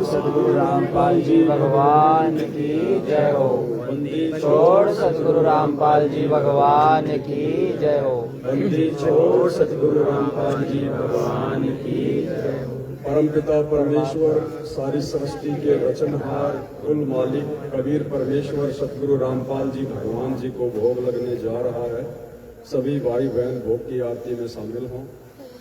छोड़ सद्गुरु रामपाल जी भगवान की जय हो। बंदी छोड़ सद्गुरु रामपाल जी भगवान की जय हो। बंदी छोड़ सद्गुरु रामपाल जी भगवान की जय हो। परमपिता परमेश्वर सारी सृष्टि के रचनहार कुल मालिक कबीर परमेश्वर सतगुरु रामपाल जी भगवान जी को भोग लगने जा रहा है। सभी भाई बहन भोग की आरती में शामिल हों।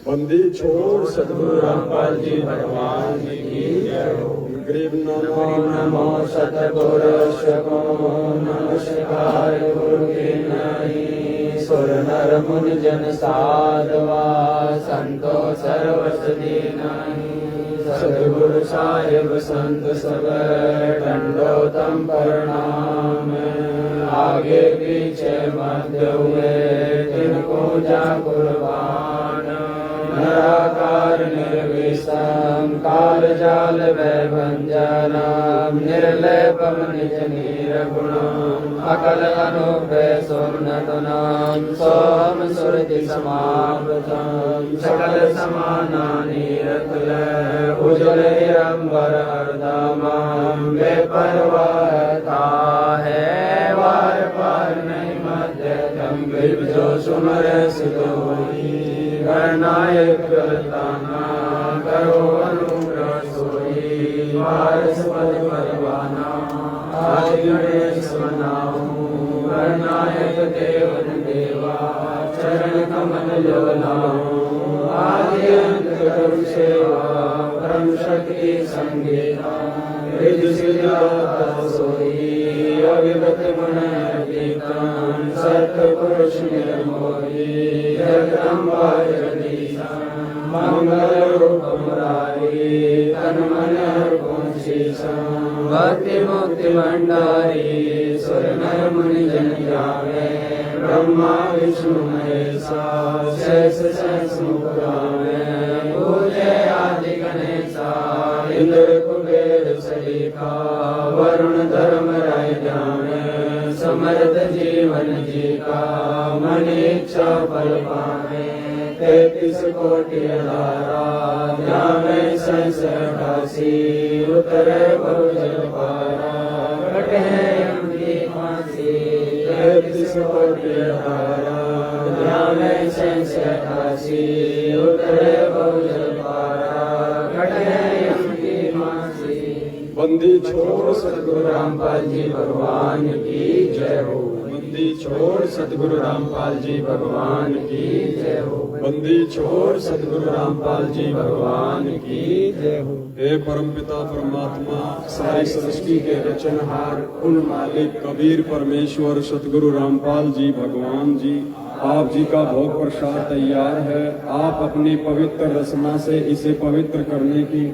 बंदी छोड़ सतगुरु रामपाल जी भगवान जी की जय हो। गरीब नमो नमो सतगुरु नमस्कार गुरु के नहीं सुर नर मुनि जन साधवा संतो सर्वस नहीं। सतगुरु साहिब संत सब दंडोतम प्रणाम। आगे पीछे मध्य हुए तिनको जा कुर्बान। निराकार निर्विषम काल जाल भय भंजनम। निर्लेपम निज निर्गुणम अकल अनुपय सुमनतुनम। सोहम सुरति समावृतम सकल समानानि रतुलय। उज्ज्वल निरंबर हरदमम बेपरवाहता है वार पार नहीं मध्यतम। गरीब जो सुमर सिद्ध होई गणनायक गलताना। करो अनुग्रह सोई वारस पद परवाना। आदि गणेश मनाऊं गणनायक देवन देवा। चरण कमल जो लाऊं आदि अंत करुण सेवा। परम शक्ति संगीता रिद्धि सिद्धिदाता सोई। अविगत गुण अतीतम सत्पुरुष निर्मोही। जगदम्बा जगदीशा मंगल रूप मुरारी। तन मन अर्पण शीशम भक्ति मुक्ति भंडारी। सुर नर मुनि जन जावे ब्रह्मा विष्णु महेशा। शेष सहस्र मुख गावे पूजे आदि गणेशा। इंद्र कुबेर सलीका वरुण धर्म राय जाने। समर्थ जीवन जी का मन इच्छा फल पावे। 33 कोटि अधारा जावे संशय काशी। उतरे बहुजल पारा कटे यम की फांसी। 33 कोटि अधारा जावे संशय काशी। उतरे बहुजल पारा कटे यम की फांसी। बंदी छोड़ सतगुरु रामपाल जी भगवान की जय हो। बंदी छोड़ सतगुरु रामपाल जी भगवान की जय हो। बंदी छोड़ सतगुरु रामपाल जी भगवान की जय हो। हे परमपिता परमात्मा सारी सृष्टि के रचनहार कुल मालिक कबीर परमेश्वर सतगुरु रामपाल जी भगवान जी आप जी का भोग प्रसाद तैयार है। आप अपनी पवित्र रचना से इसे पवित्र करने की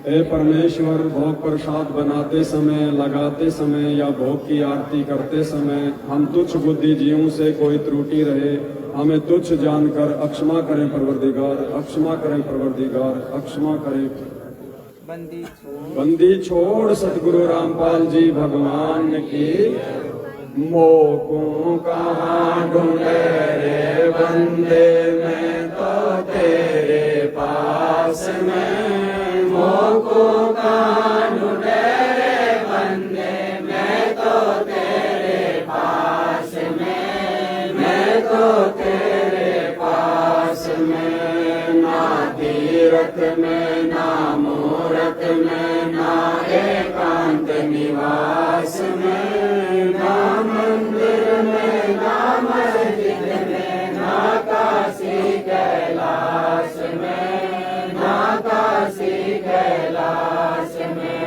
हे परमेश्वर भोग प्रसाद बनाते समय लगाते समय या भोग की आरती करते समय हम तुच्छ बुद्धि जीवों से कोई त्रुटि रहे हमें तुच्छ जानकर अक्षमा करें परवरदिगार। अक्षमा करें परवरदिगार। अक्षमा करें। बंदी छोड़ सतगुरु रामपाल जी भगवान की। मोकों कहाँ ढूंढे रे बंदे मैं तो तेरे पास में। मोकों कहाँ ढूंढे रे बंदे मैं तो तेरे पास में। मैं तो तेरे पास में। ना तीरथ में ना मूरत में ना एकांत निवास में। ना मंदिर में ना मस्जिद में ना काशी कैलाश में। ना काशी कैलाश में।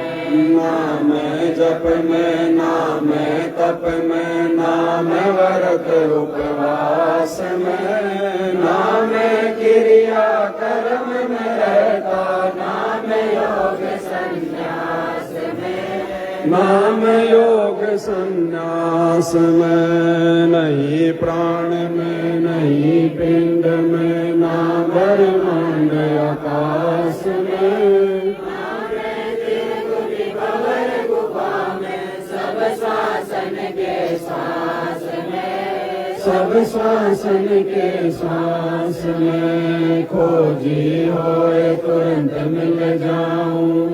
ना मैं जप में ना मैं तप में ना मैं व्रत उपवास में। ना मैं क्रिया कर्म में रहता ना मैं योग संन्यास में। ना मैं योग संन्यास में। नहीं प्राण में नहीं पिंड में ना ब्रह्मांड आकाश में। ना मैं त्रिकुटी भंवर गुफा में सब श्वासन के श्वास में। सब श्वासन के श्वास में। खोजी होए तुरंत मिल जाऊं।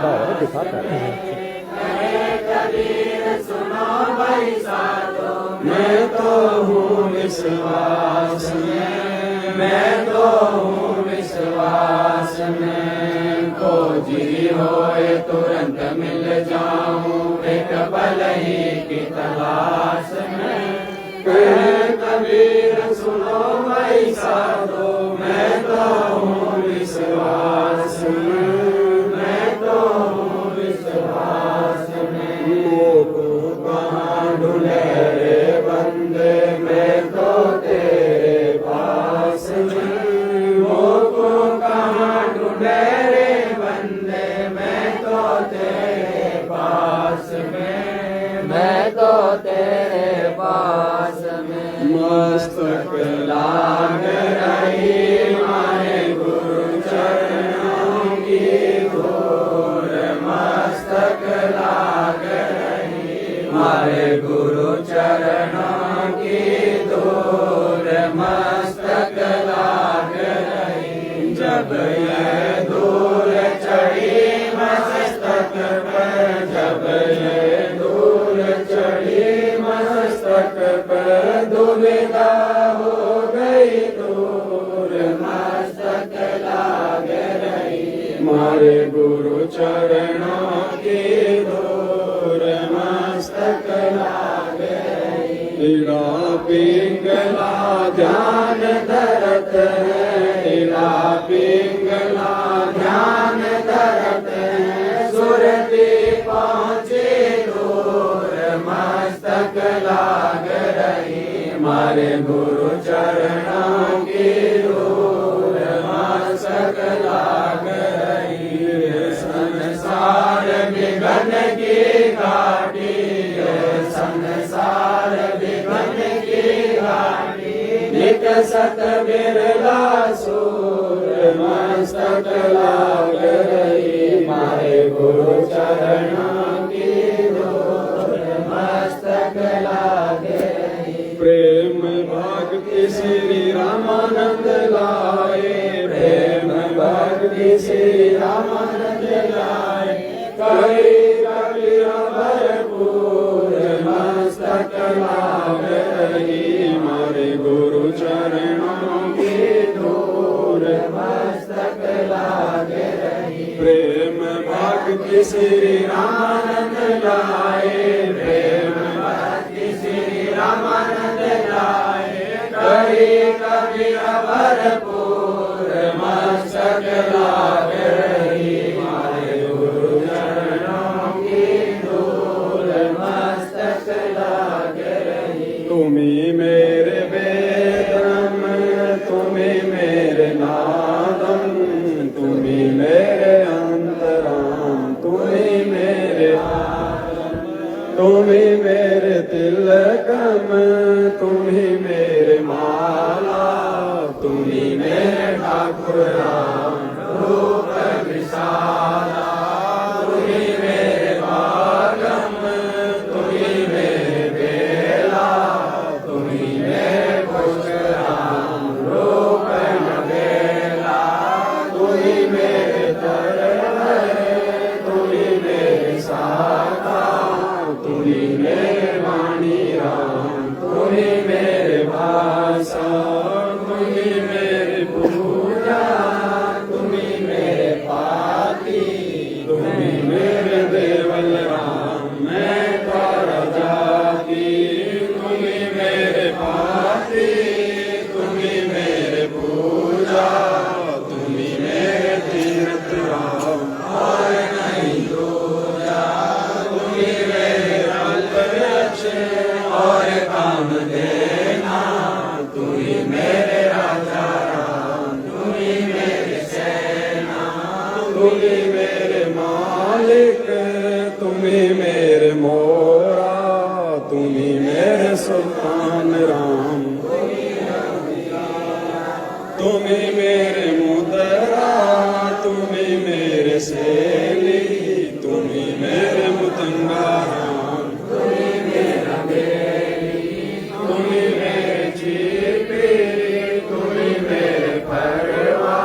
है दिखाता है। मैं तो हूँ विश्वास में, मैं तो हूँ विश्वास में, खोजी होए तुरंत मिल जाऊं एक पल ही की तलाश में। कहे कबीर सुनो भाई साधो, मैं तो हूँ विश्वास में, मैं तो हूँ विश्वास में। मोको कहाँ ढूंढे रे बंदे, मैं तो तेरे पास में। मोको कहाँ ढूंढे रे बंदे, मैं तो तेरे पास में, मैं तो तेरे पास में। मस्तक लाग रही मारे गुरु चरणों की धूल, मस्तक लाग रही मारे गुरु चरणों की धूल, मस्तक लाग रही। जब ये धूल चढ़ी मस्तक पर, जब ये धूल चढ़ी मस्तक पर, दुविधा हो गई दूर, मस्तक लाग रही मारे गुरु चरणों की धूल, मस्तक लाग रही। इड़ा पिंगला ध्यान धरत है, इड़ा पिंगला ध्यान धरत है, सुरती पहुँचे दूर, मस्तक लाग रही मारे गुरु चरणों की धूल, मस्तक लाग रही। संसार विघन की घाटी, संसार विघन की घाटी, निकसत बिरला सूर, मस्तक लाग रही मारे गुरु चरणों की धूल, मस्तक लाग रही। प्रेम भक्ति श्री रामानंद लाए, प्रेम भक्ति श्री रामानंद लाए, करी कबीर भरपूर, मस्तक लाग रही मारे गुरु चरणों की धूल, मस्तक लाग रही। प्रेम भक्ति श्री रामानंद लाए, प्रेम भक्ति श्री रामानंद लाए, करी कबीर भरपूर, मस्तक लाग रही मारे गुरु चरणों की धूल, मस्तक लाग रही। तुम्ही मेरे वेदम, तुम्ही मेरे नादम, तुम्ही मेरे अंतराम, तुम्ही मेरे आलम, तुम्ही मेरे तिलकम, तुम्ही मेरे माला, तुम्ही मेरे ठाकुर राम रूप विशाला, तुम्ही मेरे बागम, तुम्ही मेरे बेला, तुम्ही मेरे पुष्प राम रूप नवेला, तुम्ही मेरे तरवर, तुम्ही मेरे साका, तुम्ही मेरे वाणी राम, तुम्ही मेरे भाषा, तुम्ही मेरे पूजा, तुम्ही मेरे पाती, तुम्ही मेरे देवल राम, मैं तारा जाती, तुम्ही मेरे पाती, तुम्ही मेरे पूजा, तुम्ही मेरे तीर्थ राम, और नहीं दूजा, तुम्ही मेरे अल्पवृक्ष और काम देना, तुम्ही मेरे राजा राम, तुम्ही मेरे सेना, तुम्ही मेरे मालिक, तुम्ही मेरे मोरा, तुम्ही मेरे सुल्तान राम, तुम्ही मेरे मुदरा, तुम्ही मेरे सेली, तुम्ही मेरे मुतंगा राम, तुम्ही मेरा बेली, तुम्ही मेरे चीपी, तुम्ही मेरे परवा,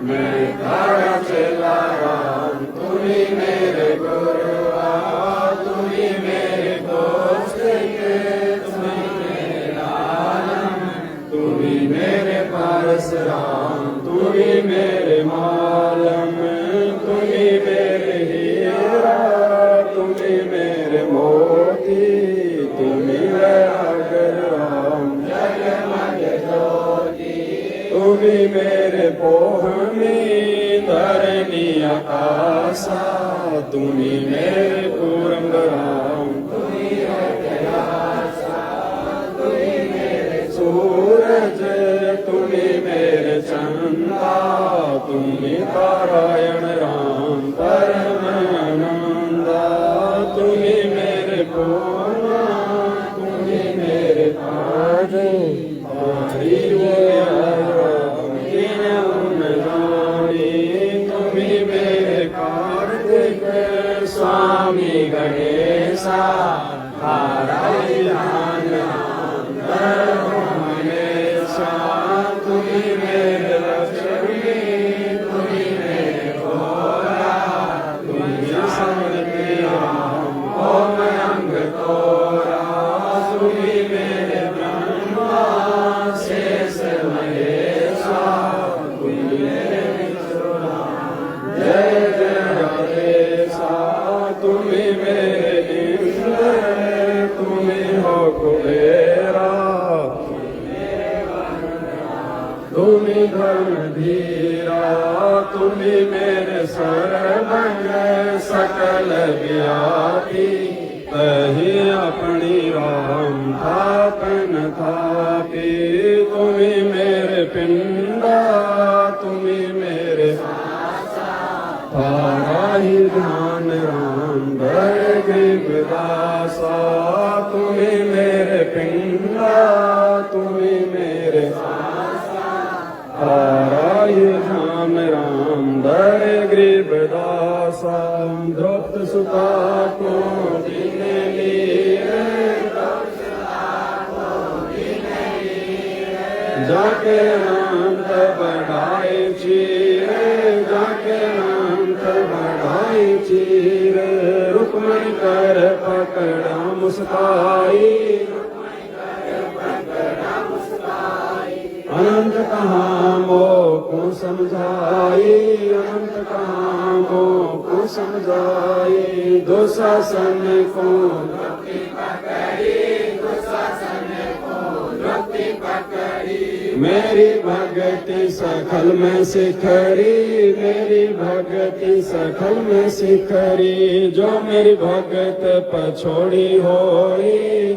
मैं तारा चला राम, तुम्ही मेरे तुम्ही मेरे पोहमी धरणी आकाशा तुम्ही मेरे पूरम राम सूरज तुम्ही मेरे चंदा तुम्ही नारायण राम परमानंदा तुम्ही मेरे पूर्णा तुम्ही मेरे पारे हरि तुम्ही मेरे कार्तिक स्वामी गणेशा तुम्ही मेरे लक्ष्मी तुम्ही मेरे भोला तुम्ही समृद्धि राम ओम अंग तोरा तुम्ही मेरे ब्रह्मा शेष महेशा तुम्ही मेरे जय जय गणेशा तुम्ही मेरे इंद्र तुम्ही हो कुबेरा तुम्ही धर्म धीरा तुम्ही मेरे सर्वंग सकल व्यापी तही अपनी राम थापन थापी तुम्ही मेरे पिंडा तुम्ही मेरे तारा ही ध्यान राम गृहदासा तुम्ही मेरे पिंडा तुम्ही मेरे ताराय धाम राम दर गृहदासा द्रौपद सुता को दीने लिए जाके नाम बढ़ाए चीरे जाके नाम बढ़ाए चीरे रुक्मणी कर पकड़ा मुस्काई अनंत कहाँ मो को समझाई अनंत कहाँ मो को समझाई दुशासन को मेरी भगति सखल में सिखरी मेरी भगति सखल में सिखरी जो मेरी भगत पछोड़ी होई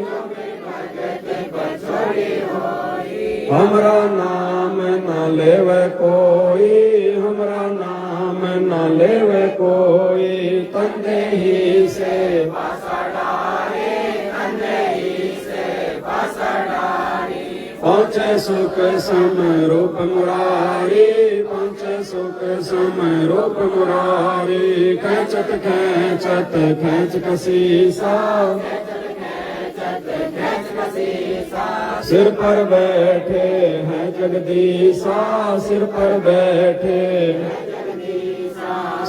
हमरा नाम न लेवे कोई हमरा नाम न लेवे कोई तंदे ही से पहुँचे सुख सम रूप मुरारी पहुँचे सुख सम रूप मुरारी खेचत खेचत खेच कसीसा सिर पर बैठे हैं जगदीशा सिर पर बैठे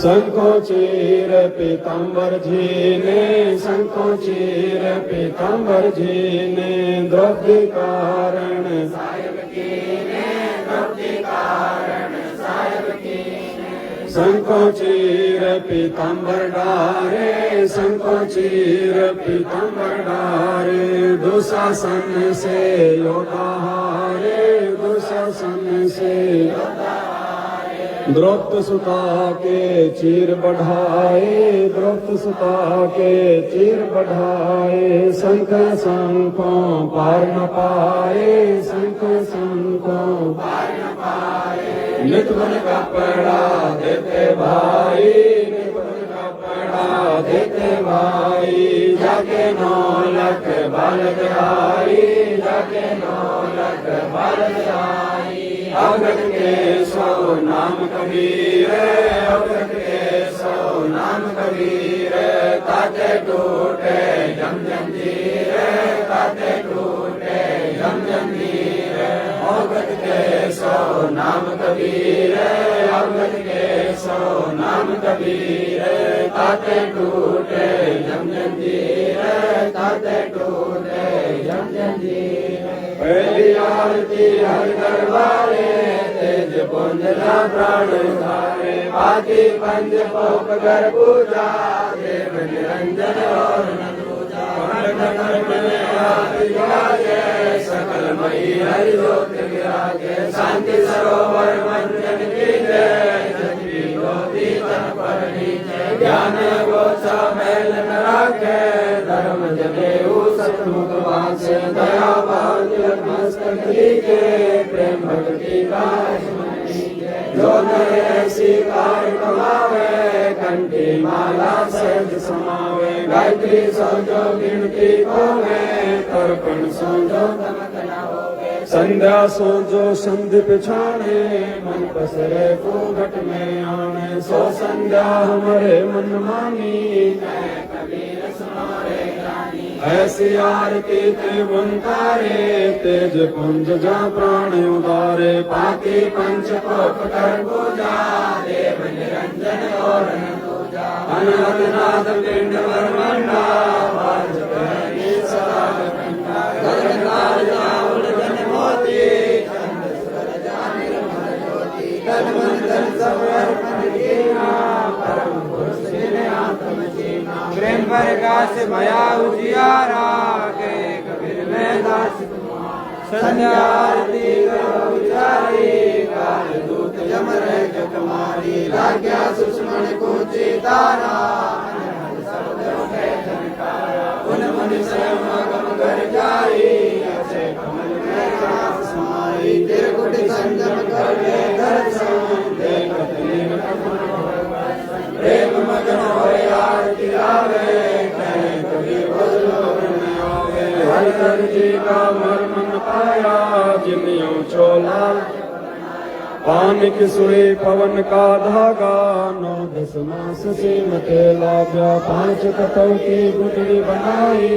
शंखो चीर पीताम्बर झीने शंखो चीर पीताम्बर झीने द्रव्य कारण शंखो चीर पीताम्बर डारे शंखो चीर पीताम्बर डारे दुशासन से योदाहारे दुशासन से द्रौपद सुता के चीर बढ़ाए द्रौपद सुता के चीर बढ़ाए शंख शंखों पार न पाए शंख शंखों पार न पाए नित बन कपड़ा देते भाई नित बन कपड़ा देते भाई जाके 9 लाख बालक आई जाके 9 लाख बालक आई अवगत के 100 नाम कबीर अवगत के 100 नाम कबीर ताते टूटे जम जंजीर ताते टूटे जम जंजीर अवगत के 100 नाम कबीर अवगत के 100 नाम कबीर ताते टूटे जम जंजीर ताते टूटे जम जंजीर पहली आरती हर दरबारे तेज पुंजला प्राण उधारे बाकी पंज पोक कर पूजा देव निरंजन और न दूजा सकल मई हरि ज्योत विराजे शांति सरोवर मंजन की जय जगती ज्योति तन पर नीचे ज्ञान गोचा मैल न राखे धर्म जनेऊ सतमुख वासे दया भाव तिलक मस्तक लीजे प्रेम भक्ति का जो करे ऐसी कार कमावे कंठी माला सहज समावे गायत्री सौजो गिनती होवे तर्पण सौजो नमक न होवे संध्या सौजो संधि पिछाने मन पसरे घट में आने सो संध्या हमारे मन मानी कबीर सुनारे ऐसी आरती त्रिभुवनतारे तेज पुंज जा प्राण उदारे पाती पंच कोप कर पूजा देव निरंजन और अनहद नाद पिंड ब्रह्मंडा वाजपेयी सदा कंठा गगनकार जाउल जन मोती चंद सूरज निर्मल ज्योति तन मन धन सब अर्पण कीना परम पुरुष ने आत्म जीना प्रेम प्रकाश भया उजियारा के कबीर में दास संध्या आरती करो उचारी काल दूत जम रहे जगमारी राज्ञा सुषमण को चितारा उन मन स्वयं गम कर जाई ऐसे कमल में रास समाई त्रिकुट संजम कर ले दर्शन देखत लीन प्रेम मगन हो आरती आवे कहे कबीर बदलो में आवे हर जी का मर्मन पाया जिन्यों चोला पानिक सुई पवन का धागा 9-10 मास सीमते लाभ्या 5 कटौती गुटड़ी बनाई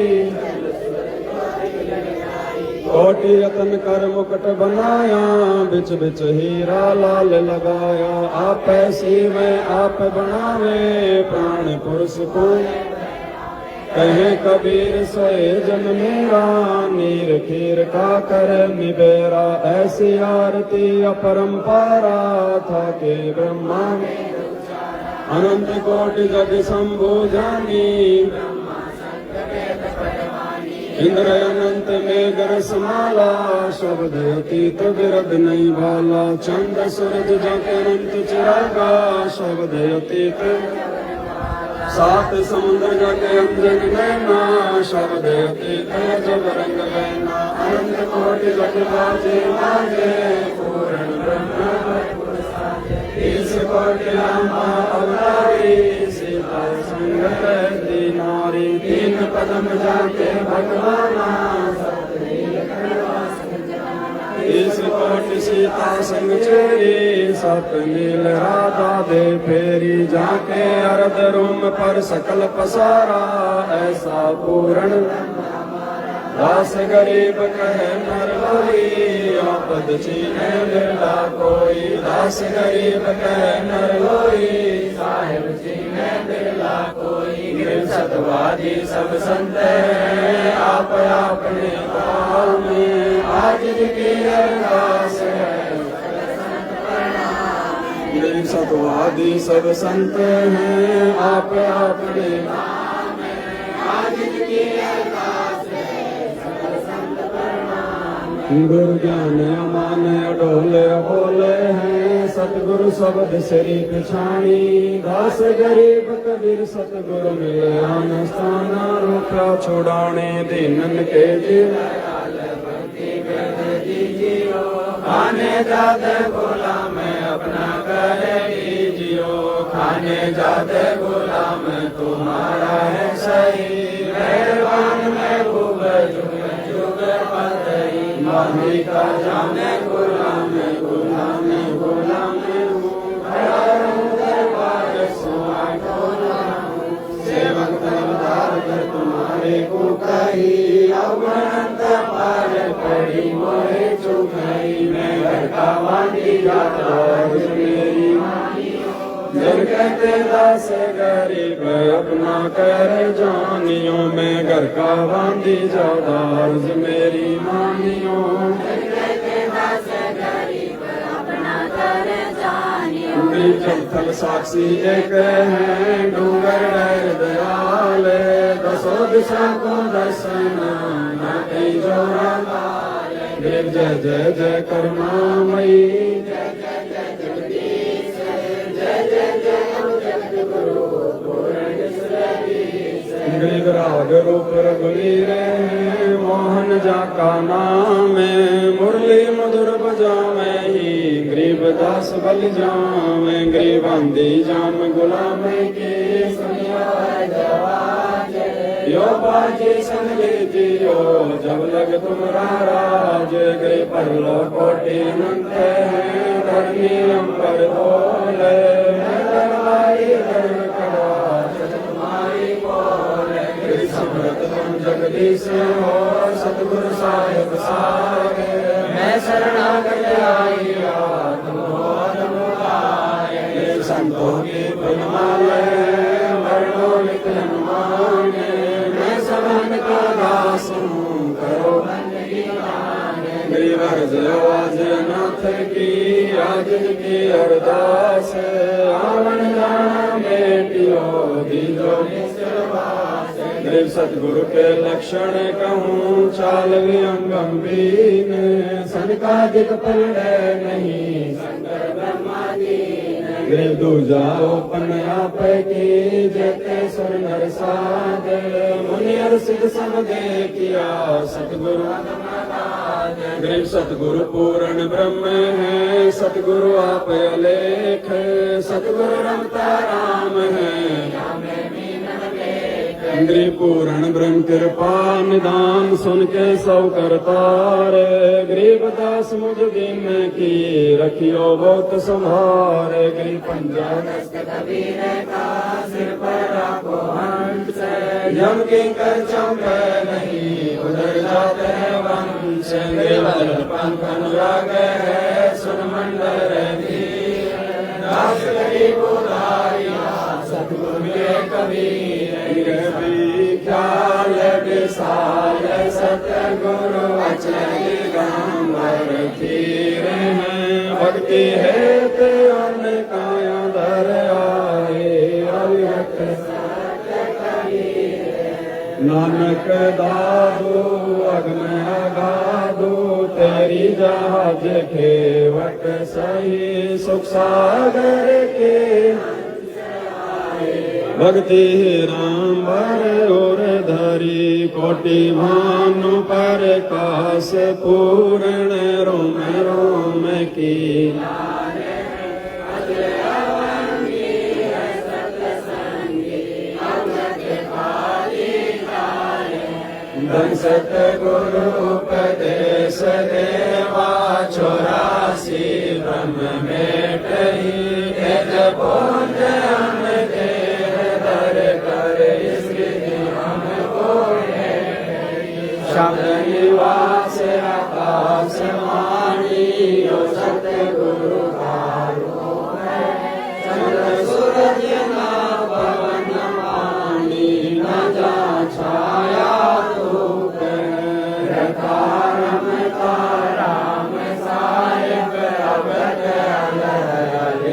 कोटि यतन कर मुकुट बनाया बिच बिच हीरा लाल लगाया आप सीवे आप बनावे प्राण पुरुष को कहे कबीर सोए जन मेरा नीर खीर का कर निबेरा ऐसी आरती अपरंपारा था के ब्रह्मा अनंत कोटि जग शंभु जानी इंद्र अनंत में गरसमाला शब्द अतीत विरद नहीं भाला चंद सूरज जग अनंत चिरागा शब्द अतीत 7 समुद्र जग अंजन नैना शब्द अतीत जब रंग बहना अनंत कोटि जग बाजे बाजे पूर्ण ब्रह्म इस कोटि रामा अवतारी सीता संग दी नारी 3 कदम जाके भगवाना इस कोटि सीता संग चेरी 7 नील राधा दे फेरी जाके अर्ध रूम पर सकल पसारा ऐसा पूर्ण दास गरीब कहे नर लोई आपद चीने बिरला कोई दास गरीब कहे नर लोई साहिब चीने बिरला कोई गिर सतवादी सब संत हैं आप अपने काल में आज की अरदास है गिर सतवादी सब संत हैं आप अपने काल में आज की अरदास गुरु ज्ञान अमान अडोले बोले हैं सतगुरु शब्द श्री पिछाणी दास गरीब कबीर सतगुरु मिले आन स्थान रूपा छुड़ाने दीनन के खाने जाते बोला मैं अपना करे लीजियो खाने जाते बोला मैं तुम्हारा है सही मेहरबान महबूब जुग जुग पतई माही का जाने गुलाम गुलाम गुलाम सेवक दरबार कर तुम्हारे को कही अब अनंत पार पड़ी मोहे चुकाई मैं घर का वांडी जाता मेरी जन कहते दास गरीब अपना कर जानियो मैं घर का वांडी जाता मेरी मानियो गरीब जब थल साक्षी एक है, डूंगर डर दयाले, दसों दिशा को दर्शन न कहीं जोड़ा लाले। गरीब जय जय जय करुणामयी, गरीब राग रूप रघुवीर, मोहन जा का नाम, मुरली मधुर बजावे ही, गरीब दास बल जावे। गरीब आंधी जाम गुलाम के, यो बाजी संग लीजियो, जब लग तुम्हारा राज। गरीब परलो कोटि अनंत है, धरनी अंबर डोले, दरबारी दर कड़ा तुम्हारी बोले। समरत तुम जगदीश हो, सतगुरु साहिब सारे, मैं शरणागत आइया, तुम हो तुम आए। संतों की फुलमाले, वर्णो लिख हनुमाने, मैं सबन का दास हूँ, करो गरीब अर्ज आवाज नाथ की, आज की अरदास। आवन जाना बेटियो, दीजो गरीब सतगुरु के लक्षण कहूँ, चाल वियम गंभीर, सनकादिक पलड़े नहीं, शंकर ब्रह्मादीन। गरीब दूजा ओपन आप की, जेते सुर नर साध, मुनि और सिद्ध सब देखिया, सतगुरु गरीब सतगुरु पूर्ण ब्रह्म है, सतगुरु आप अलेख, सतगुरु रमता राम है, गरीब पूर्ण ब्रह्म कृपा निदान, सुन के सब करतार। गरीब दास मुझ दिन की, रखियो बहुत संभार। गरीब पंजाब कबीर का, सिर पर राखो हंस, यम की कर चंपे नहीं, उधर जाते हैं वंश। गरीब पंख अनुराग है, सुन मंडल धीर, दास गरीब उदारिया, सतगुरु के कबीर। ख्याल विशाल सतगुरु, अचल दिगंबर धीर हैं। भक्ति है ते काया धर आए, अविरत नानक दादो, अगम अगाधो, तेरी जहाज खेवट सही, सुख सागर के भक्ति राम भर और धरी, कोटि भानु पर काश पूर्ण, रोम रोम की धन सतगुरु उपदेश देवा, 84 ब्रह्म मेटहि, तेज बोध शब्द निवास आकाश वाणी, यो सतगुरु हारो है, चंद्र सूरज ना पवन पानी, न जा छाया धूप, रखा रमता राम साहिब, अवध अलग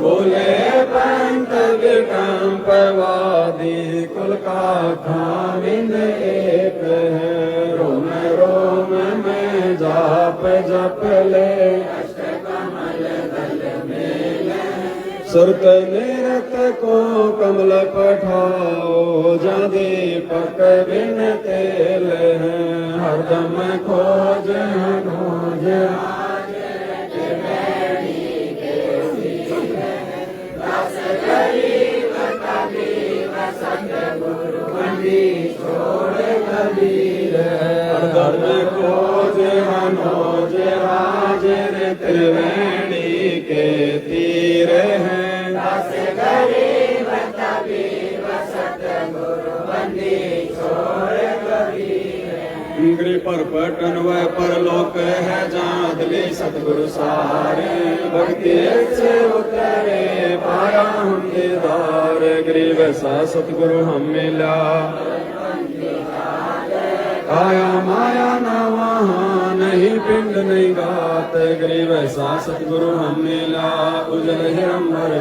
बोले पंत विकंप वादी, कुल का खाविंद एक है, रोम रोम में जाप जप ले, अष्टकमल दल मेले, सुरत निरत को कमल पठाओ, जा दीपक बिन तेल है, हरदम खोज खोज धर्म खोज मनोज राज, त्रिवेणी के तीर हैं, दास गरीब तबीब सतगुरु बंदी छोड़ कबीर। गृह पर पटन व परलोक है, जादली सतगुरु सारे, भक्ति से उतरे पाया हम दीदार। गरीब सा सतगुरु हम मिला, आया माया न वहान नहीं पिंड नहीं गात गरीब ऐसा सतगुरु हम मिला उजल हिरंबर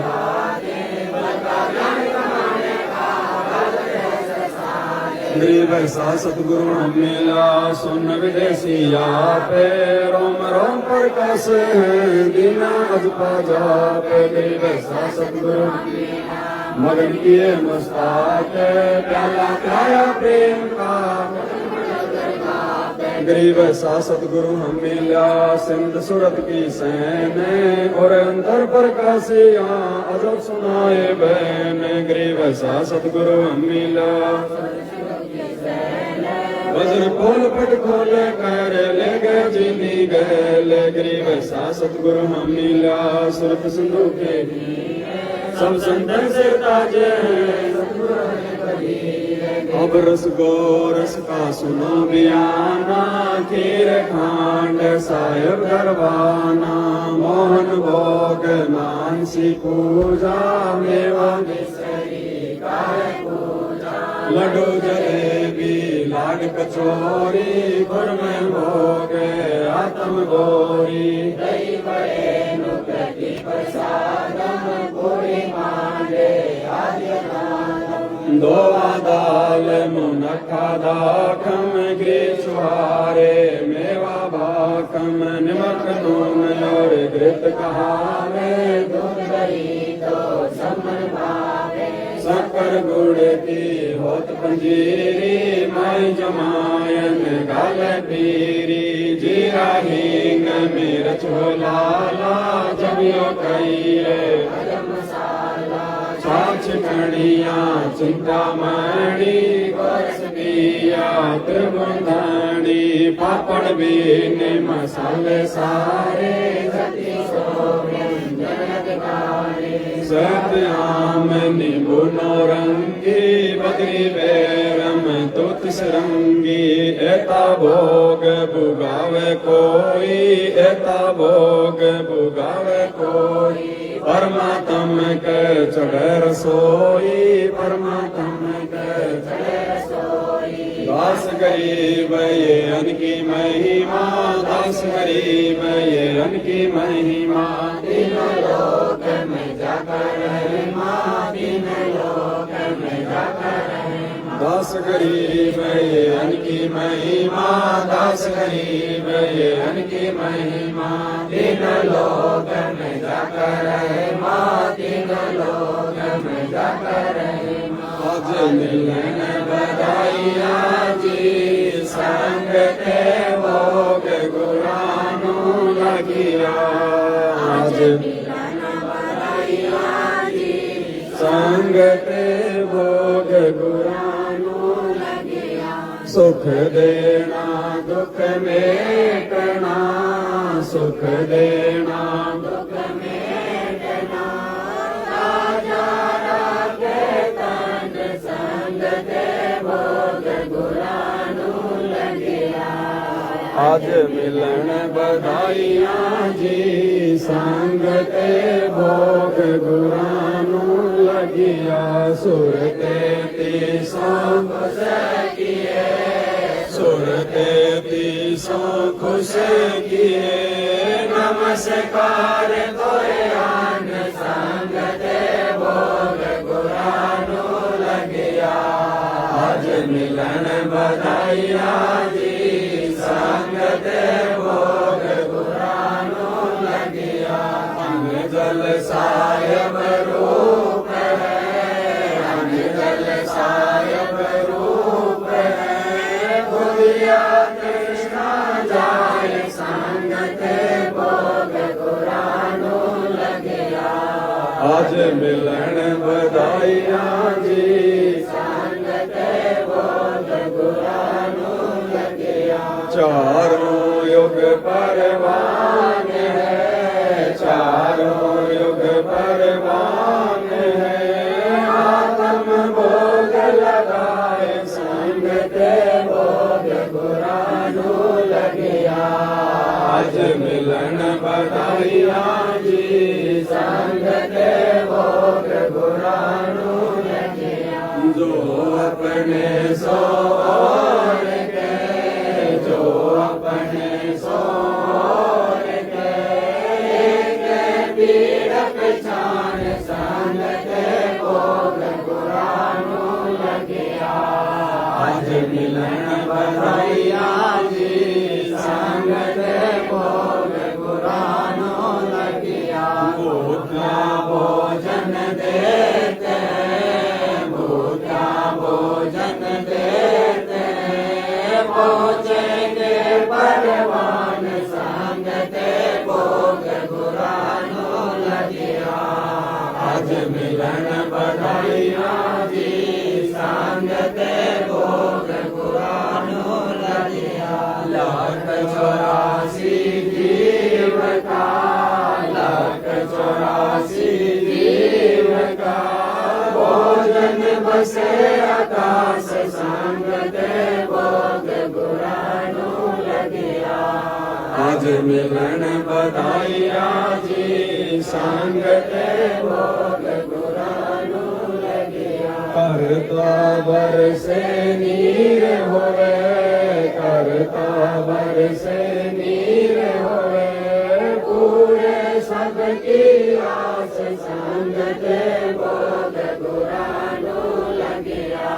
गरीब ऐसा सतगुरु हम मिला सुन विदेशिया पे रोम रोम पर कस दीना अजपा जाप गरीब ऐसा सतगुरु मगन किए मुस्ताक प्याला प्याया प्रेम का गरीब ऐसा सतगुरु हम मिला सिंध सूरत की सैन और अंतर पर कासिया अजब सुनाए बहन गरीब ऐसा सतगुरु हम मिला वज्र पोल पट खोल कर ले गए जीनी गए गरीब ऐसा सतगुरु हम मिला सुरत सिंधु के सब संतन से ताजे अब रस गोरस का सुनो बयाना खीर खांड साहेब दरबाना मोहन भोग मानसी पूजा मेवा लड्डू जलेबी लाड कचौरी गुड़ में भोग आत्म गोरी दो दाल मुनखा दाखम ग्रीस छुहारे मेवा भाकम निमक नून और घृत कहावे शक्कर गुड़ की होत पंजीरी माई जमायन गाल पीरी जीरा हींग मिर्च लाला जबियो कईए छाछ कणिया चिंतामणि गोरसबिया त्रिभुवनी पापड़ बीन मसाले सारे सत्याम नींबू नौरंगी बदरी बैरम तुत सरंगी एता भोग बुगावे कोई एता भोग बुगावे कोई परमात्म के चढ़े रसोई परमात्म के चढ़े रसोई दास गरीब ये अनकी महिमा दास गरीब ये अनकी महिमा तीनों लोक में जाकर महिमा तीनों लोक में जाकर दास गरीब ये अनकी महिमा दास गरीब ये अनकी महिमा तीनों लोक में जाकर तीनों लोक में जाकर आज मिलन बधाइया जी संग के भोग गुरानु लगिया आज मिलन बधाइया जी संग के भोग गुरानु लगिया सुख देना दुख मेटना सुख देना दुख मेटना राजा रागे तन संग के भोग गुरानु लगिया आज मिलन बधाइया जी संग के भोग गुरानु लगिया सुरते तीसों खुश किए सुरते तीसों खुश किए नमस्कार तोरे आन संग ते भोग गुरानु लगिया आज मिलन बधाइया जी संग ते भोग गुरानु लगिया अंग जल सायब रूप है अंग जल सायब रूप है भुलिया कृष्णा जाय संग ते भोग गुरानु लगिया आज मिलन बधाइया जी संग ते भोग गुरानु लगिया चारों युग परवान है चारों युग परवान है आत्म भोग लगाए संग ते भोग गुरानु लगिया आज मिलन बधाइया जी संग ते भोग गुरानु लगिया जो अपने सो और के जो अपने सो मिलन बधाइयाँ जी संग ते भोग गुरानो लगिया भूखा भोजन देते भूखा भोजन देते पहुँचेंगे परवान संग ते भोग गुरानो लगिया आज मिलन बधाइयाँ जी संग ते भोग गुरानो लगिया लाख 84 जीव का लाख 84 जीव का भोजन बसे आकाश संग ते भोग गुरानो लगिया आज मिलन बधाइयाँ जी संग ते भोग गुरानो लगिया करता बरसे नीर होवे करता बरसे नीर होवे पूरे सबकी आस संग ते भोग गुरानो लगिया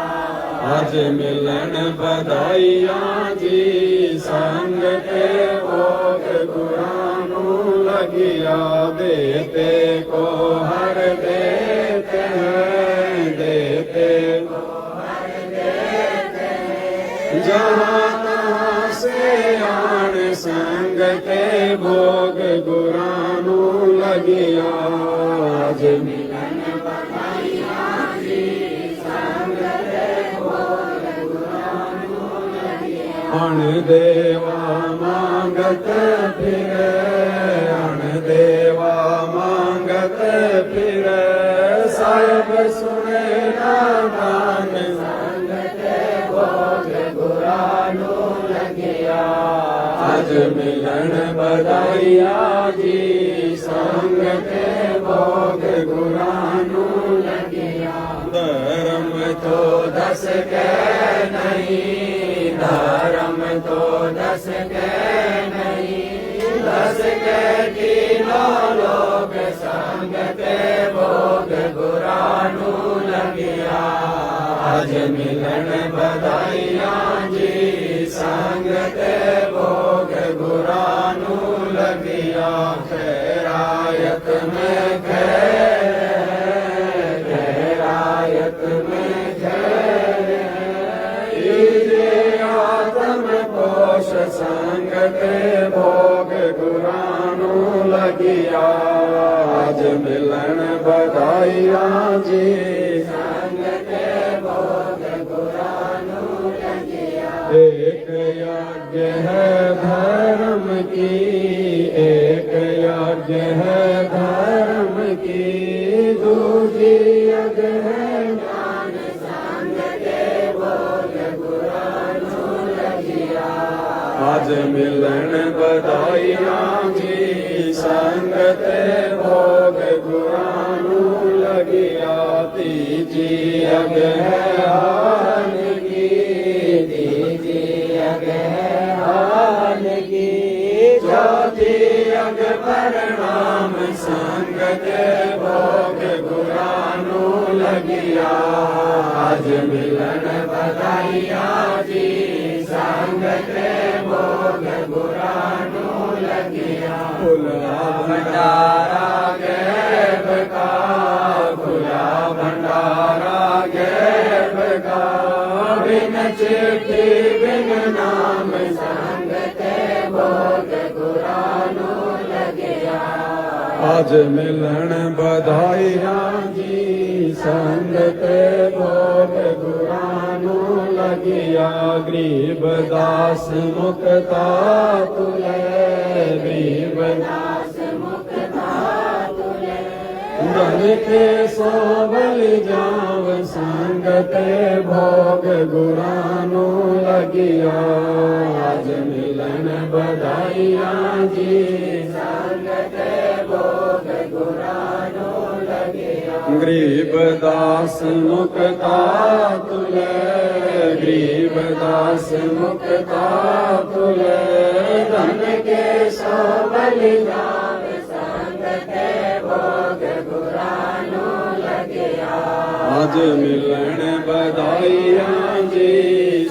आज मिलन बधाइयाँ जी संग ते भोग गुरानो लगिया देते को हर देते हैं देते को हर देते हैं जहाँ तहाँ से आन संग ते भोग गुरानो लगिया आज मिलन बधाइयाँ जी संग ते भोग गुरानो लगिया अण देवा मांगत फिरे अण देवा मांगत फिरे साहिब सुने ना दान संग ते भोग गुरानो लगिया आज मिलन बधाइयाँ जी संग ते भोग गुरानो लगिया धर्म तो 10 के नहीं धर्म तो 10 के नहीं 10 के तीनों लोग संग ते भोग गुरानो लगिया आज मिलन बधाइयाँ जी संग ते भोग गुरानो लगिया खैरायत में खैरायत में आत्म पोष संग ते भोग गुरानो लगिया आज मिलन बधाइयाँ जी संग ते भोग गुरानो लगिया एक यज्ञ है धर्म की एक यज्ञ है धर्म की दूजी यज्ञ है ज्ञान संग ते भोग गुरानो लगिया आज मिलन बधाइयाँ जी संग ते भोग गुरानो लगिया तीजी यज्ञ है हाल की तीजी यज्ञ है हाल की चौथी यज्ञ परिणाम संग ते भोग गुरानो लगिया आज मिलन बधाइयाँ जी संग ते भोग गुरानो लगिया खुला भंडारा गैब का खुला भंडारा गैब का बिन चिट्ठी बिन नाम संग ते भोग गुरानो लगिया आज मिलन बधाइयाँ जी संग ते भोग गुरानो लगिया गरीब दास मुक्ता तुले गरीब दास मुक्ता तुले धन के सोवल जाव संग ते भोग गुरानो लगिया आज मिलन बधाइयाँ जी संग ते भोग गुरानो लगिया गरीब दास मुक्ता तुले गरीब दास मुक्ता तुले धन के सोवल जाव संग ते भोग गुरानो लगिया आज मिलन बधाइयाँ जी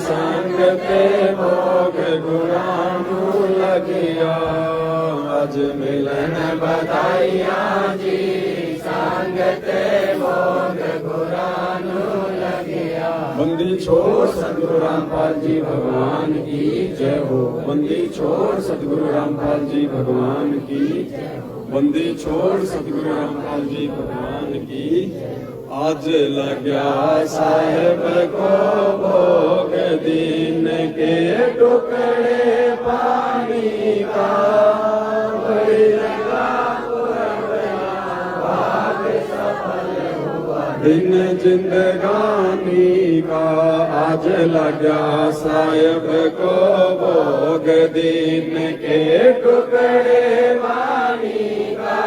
संग ते भोग गुरानू लगिया अज मिलन बधाइया जी संग ते भोग गुरानू लगिया। बंदी छोड़ सतगुरु रामपाल जी भगवान की जय हो। बंदी छोड़ सतगुरु रामपाल जी भगवान की। बंदी छोड़ सतगुरु रामपाल जी भगवान की। आज लग्या साहेब को भोग दीन के टुकड़े पानी का दिन जिंदगानी का। आज लग्या साहेब को भोग दीन के टुकड़े पानी का।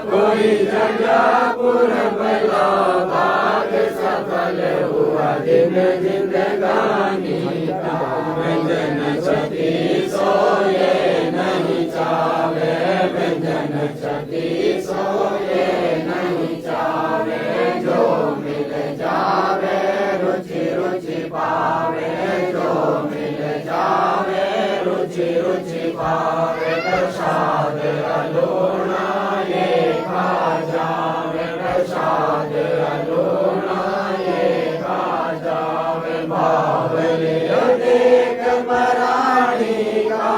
कोई जगह पुरबला भाग सफल हुआ दिन जिंदगानी का। व्यंजन छठी सोए नहीं चावे व्यंजन छठी सोए नहीं चावे। जो मिल जावे रुचि रुचि पावे जो मिल जावे रुचि रुचि पावे। प्रसाद अलोना ये खा जावे प्रसाद अलोना ये खा जावे। बावली देख मराठी का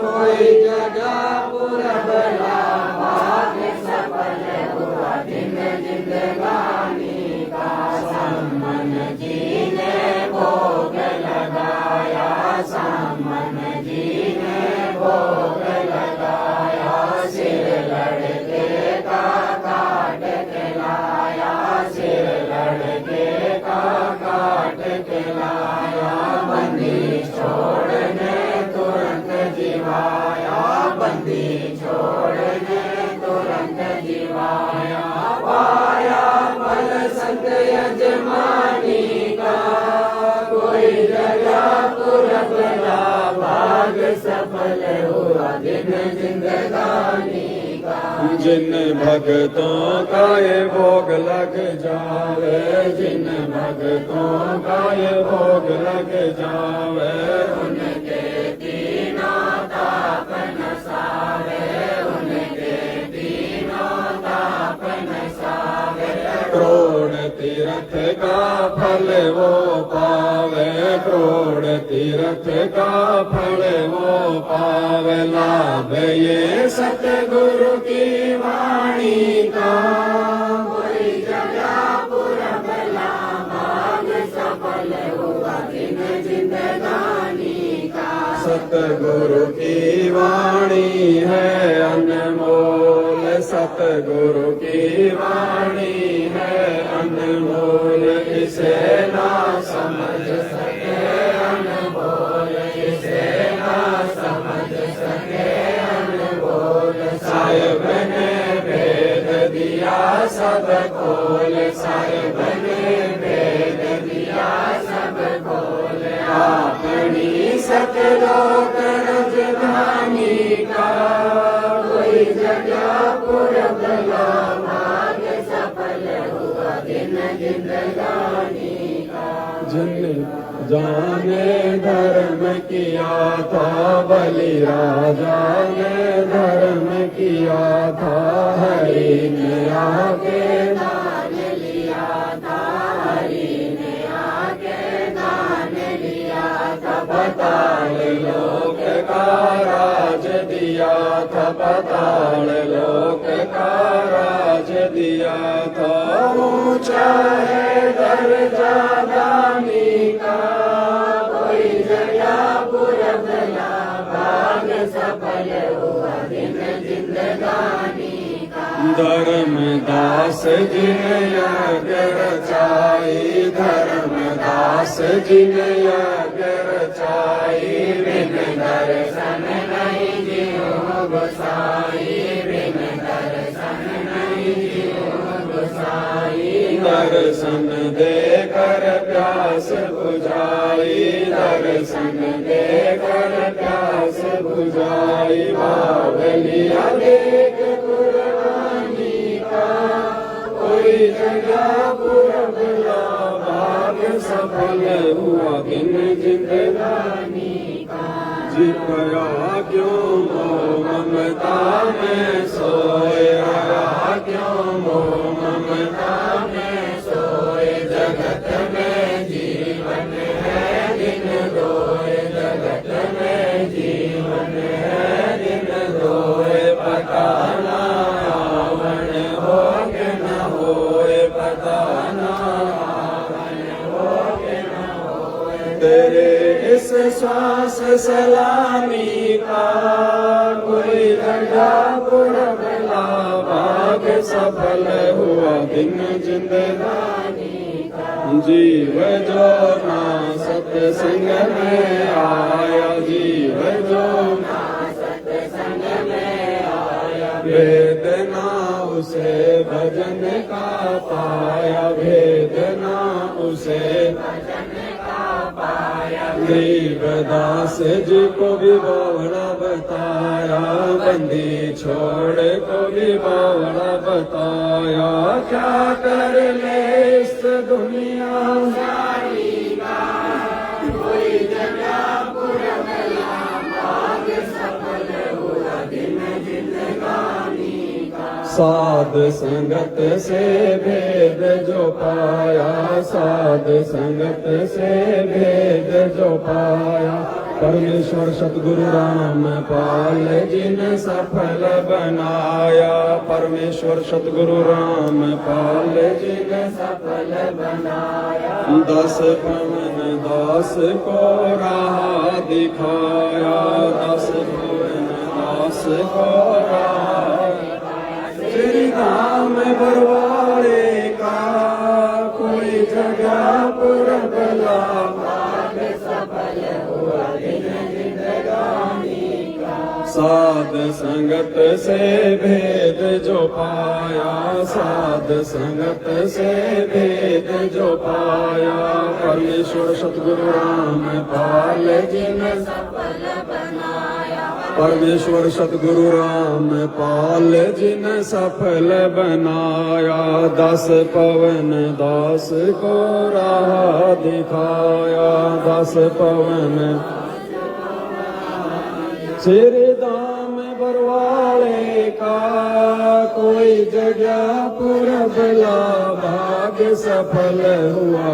कोई जगह पुरबला भाग सफल हुआ दिन जिंदगानी का। सम्मन जी ने भोग लगाया सम्मन जी ने भोग लगाया। सिर लड़के का काट के लाया सिर लड़के का काट के लाया। बंदी छोड़ने तुरंत जीवाया बंदी छोड़ने तुरंत जीवाया। पाया फल संत यजमानी का कोई जगह पुरबला भाग सफल हुआ दिन जिंदगानी का। जिन भक्तों का ये भोग लग जावे जिन भक्तों का ये भोग लग जावे। उनके तीनों ताप नसावे उनके तीनों ताप नसावे। करोड़ तीर्थ का फल वो पावे करोड़ तीर्थ का फल वो पावे। लाभ ये सतगुरु की वाणी का कोई जगह पुरबला भाग सफल हुआ दिन जिंदगानी का। सतगुरु की वाणी है अनमोल सतगुरु की वाणी है अनमोल। इसे ना समझ सके अनमोल इसे ना समझ सके अनमोल। साहिब ने भेद दिया सब खोल साहिब ने भेद दिया सब खोल। अपनी सतलोक राजधानी का कोई जगह पुरबला भाग सफल हुआ दिन जिंदगानी का। जिन जाने धर्म किया था बलि राजा ने धर्म किया था। हरि ने आके दान लिया था हरि ने आके दान लिया था। पाताल लोक का राज दिया था पाताल लोक का राज दिया था। ऊंचा है दर्जा दानी का कोई जगह पुरबला भाग सफल हुआ दिन जिंदगानी का। धर्मदास जिन यज्ञ रचाई धर्मदास जिन यज्ञ रचाई। बिन दर्शन नहीं जियो गोसाई बिन दर्शन नहीं जियो गोसाई। दर्शन देकर प्यास बुझाई दर्शन देकर प्यास बुझाई। बावलिया देख कुर्बानी का कोई जगह पुरबला भाग सफल हुआ दिन जिंदगानी का। जी गया क्यों मोह ममता में सोए, गया क्यों मोह ममता में सोए। जगत में जीवन है दिन दोए, जगत में जीवन है दिन दोए। पता ना आवन हो के न होए, पता ना आवन हो के न होए। तेरे इस श्वास सलामी का कोई लगा पुरबला भाग सफल हुआ दिन जिंदगानी का। जीव जो ना सत्संग में आया, जीव जो ना सत्संग में आया। वेदना उसे भजन का पाया, वेदना उसे भजन का पाया। गरीबदास जी को भी बोला बताया, बंदी छोड़ को भी बोला बताया। क्या कर ले इस दुनिया सारी का, कोई जगह पुरबला भाग सफल हुआ दिन जिंदगानी का। साध संगत से भेद जो पाया, साध संगत से भेद जो पाया। परमेश्वर सतगुरु राम पाल जिन सफल बनाया, परमेश्वर सतगुरु राम पाल जिन सफल बनाया। 10 पवन दास को राह दिखाया, 10 पवन दास को राह दिखाया। श्री धाम बरवाड़े का कोई जगह पुरबला भाग सफल हुआ दिन जिंदगानी का। साध संगत से भेद जो पाया, साध संगत से भेद जो पाया। परमेश्वर सतगुरु राम पाल जिन सफल बनाया, परमेश्वर सतगुरु राम पाल जिन सफल बनाया। 10 पवन दास को राह दिखाया, 10 पवन श्री धाम बरवाड़े का कोई जगह पुरबला भाग सफल हुआ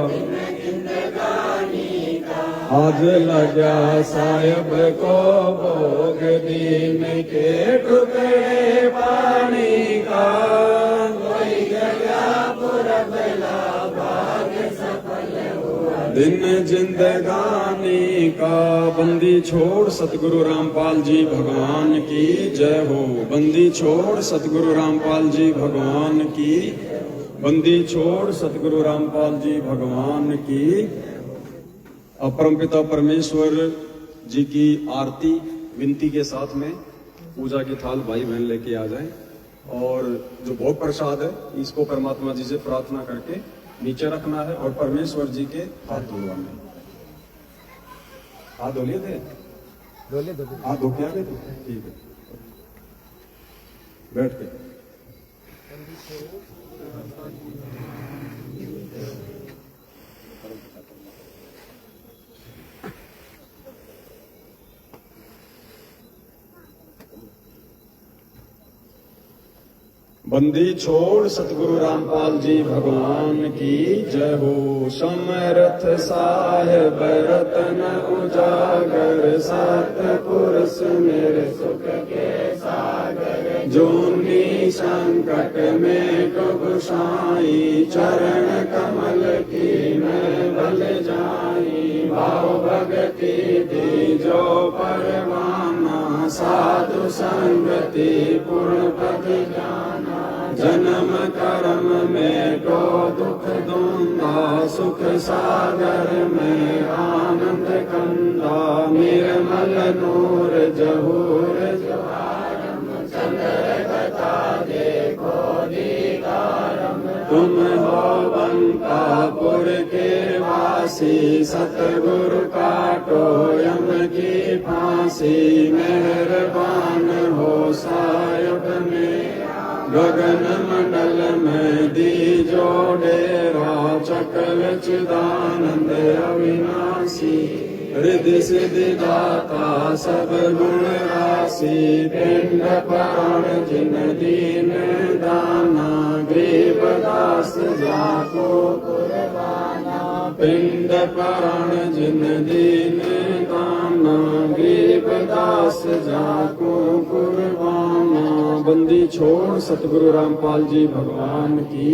आज लगा साहिब को भोग दीन के टुकड़े पानी का। कोई जगह पुरबला भाग सफल हुआ दिन जिंदगानी का। बंदी छोड़ सतगुरु रामपाल जी भगवान की जय हो। बंदी छोड़ सतगुरु रामपाल जी भगवान की, बंदी छोड़ सतगुरु रामपाल जी भगवान की। अपरमपिता परमेश्वर जी की आरती विनती के साथ में पूजा की थाल भाई बहन लेके आ जाएं और जो भोग प्रसाद है इसको परमात्मा जी से प्रार्थना करके नीचे रखना है और परमेश्वर जी के हाथ धुलवाने। हाथ धो लिए थे? हाथ धो के आ गए थे? ठीक है, बैठ के। बंदी छोड़ सतगुरु रामपाल जी भगवान की जय हो। समर्थ साहेब रतन उजागर, सतपुरुष मेरे सुख के सागर। जोनी संकट में डूब साई, चरण कमल की मैं बल जाई। भाव भगति दी जो परवाना, साधु संगति पूर्ण पद जाना। जन्म कर्म में को दुख दूंगा, सुख सागर में आनंद कंदा। निर्मल नूर जहूर जवारम, चंद्र बता देखो दीदारम। तुम हो बंकापुर के वासी, सतगुरु काटो यम की फांसी। मेहरबान हो साहिब मेरा, गगन मंडल में दीजो डेरा चकल चिदानंद अविनाशी हृदय सिद्धि दाता सब गुण राशि पिंड प्राण जिन दीन दाना गरीब दास जाको कुर्बाना पिंड प्राण जिन दीन दाना गरीब दास जाको कुर्बाना। बंदी छोड़ सतगुरु रामपाल जी भगवान की,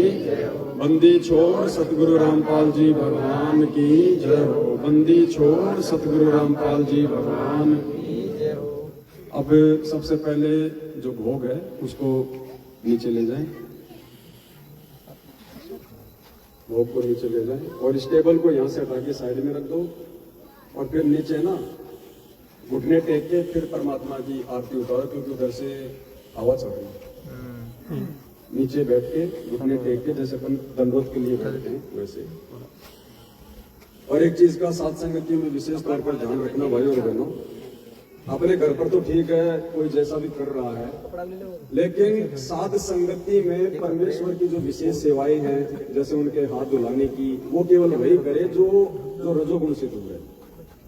बंदी छोड़ सतगुरु रामपाल जी भगवान की जय हो। बंदी छोड़ सतगुरु रामपाल जी भगवान की जय हो। अब सबसे पहले जो भोग है उसको नीचे ले जाएं, भोग को नीचे ले जाएं और इस टेबल को यहाँ से हटा के साइड में रख दो और फिर नीचे ना घुटने टेक के फिर परमात्मा की आरती उतारो, क्योंकि उधर से आवाज आ रही है। नीचे बैठ के घुटने टेक के जैसे अपन दंडवत के लिए बैठते हैं वैसे। और एक चीज का साथ संगति में विशेष तौर पर ध्यान रखना भाई और बहनों, अपने घर पर तो ठीक है कोई जैसा भी कर रहा है, लेकिन साध संगति में परमेश्वर की जो विशेष सेवाएं हैं जैसे उनके हाथ धुलाने की, वो केवल वही करे जो रजोगुण से दूर है।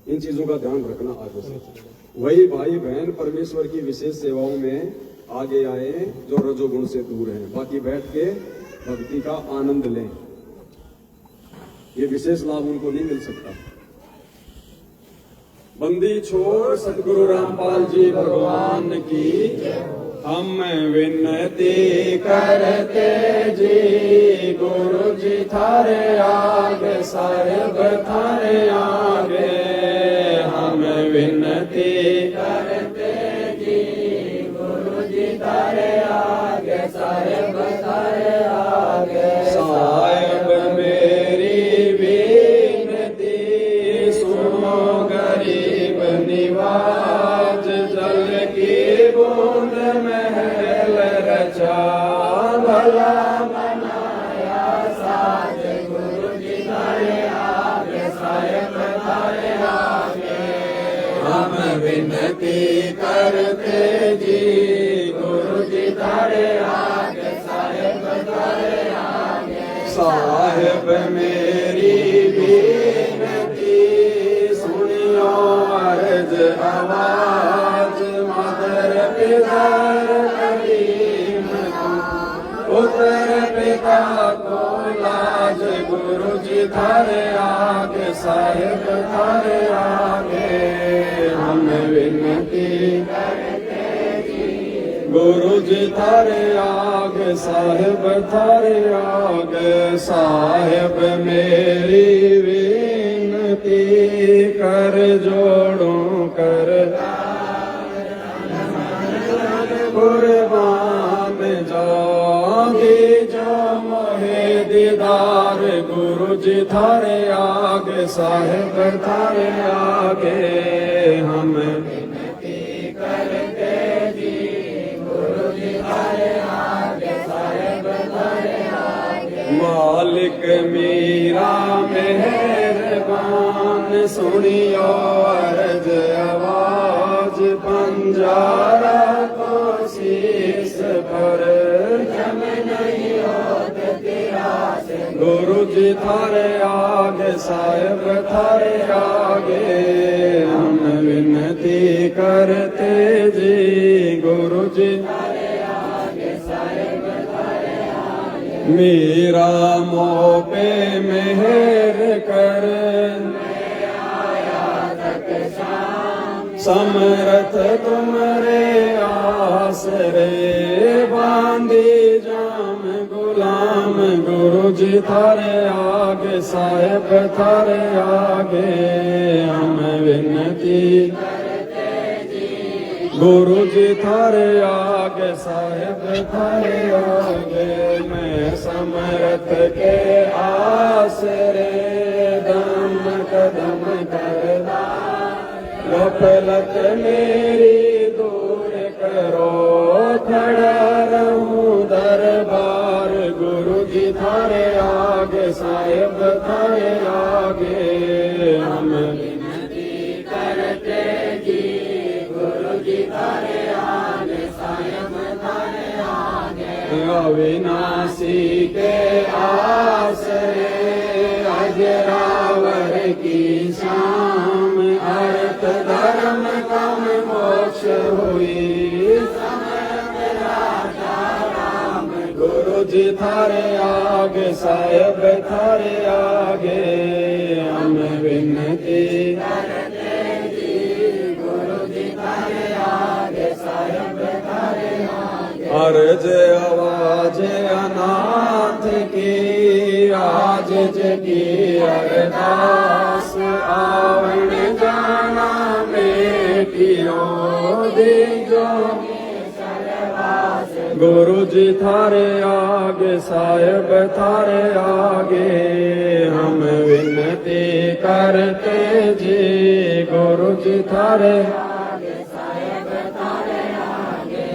इन चीजों का ध्यान रखना आवश्यक है। वही भाई बहन परमेश्वर की विशेष सेवाओं में आगे आए जो रजोगुण से दूर हैं, बाकी बैठ के भक्ति का आनंद लें। ये विशेष लाभ उनको नहीं मिल सकता। बंदी छोड़ सतगुरु रामपाल जी भगवान की, हम विनती करते जी गुरु जी थारे आगे साहेब थारे आगे, हम विनती करते जी गुरु जी थारे आगे साहेब थारे आगे। साहेब मेरी विनती सुनो गरीब निवाज, जल की बूंद महल रचा भला बनाया साज, गुरु जी थारे आगे साहेब थारे आगे, हम विनती करते जी गुरु जी थारे आगे साहेब थारे आगे। साहेब मेरी विनती सुनियो अर्ज आवाज, मदर पितर करीम पुत्र पिता को लाज, गुरु जी थारे आगे साहेब थारे आगे, हम विनती करते जी गुरु जी थारे आगे साहेब थारे आगे। साहेब मेरी विनती कर जोड़ो कर कुर्बान जाओगी जो मोहे दीदार, गुरु जी थारे आगे साहेब थारे आगे, हम विनती करते जी गुरु जी थारे आगे साहेब थारे आगे। मालिक मीरा मेहरबान सुनियो अर्ज आवाज, पंजारा को शीस पर जम नहीं होत तेरा से, गुरु जी थारे आगे साहेब थारे आगे, हम विनती करते जी गुरु जी थारे आगे साहेब थारे आगे। मेरा मोह पे मेहर कर समरथ तुमरे आसरे, बांधी जाम गुलाम गुरु जी थारे आगे साहेब थारे आगे, हम विनती करते जी गुरु जी थारे आगे साहेब थारे आगे। मैं समरथ के आसरे दम कदम करदा, गफलत मेरी दूर करो, खड़ा रहूं दरबार, गुरु जी थारे आगे साहेब थारे आगे, हम विनती करते जी गुरु जी थारे आगे साहेब थारे आगे। अविनाशी के आसरे अजरावर की शाम अर्थ धर्म काम मोक्ष हुई गुरु जी थारे आगे साहेब थारे आगे हम विनती अर्ज आवाज अनाथ की आज जगी अरदास आवण जाना बेटियों दीजो गुरु जी थारे आगे साहेब थारे आगे हम विनती करते जी गुरु जी थारे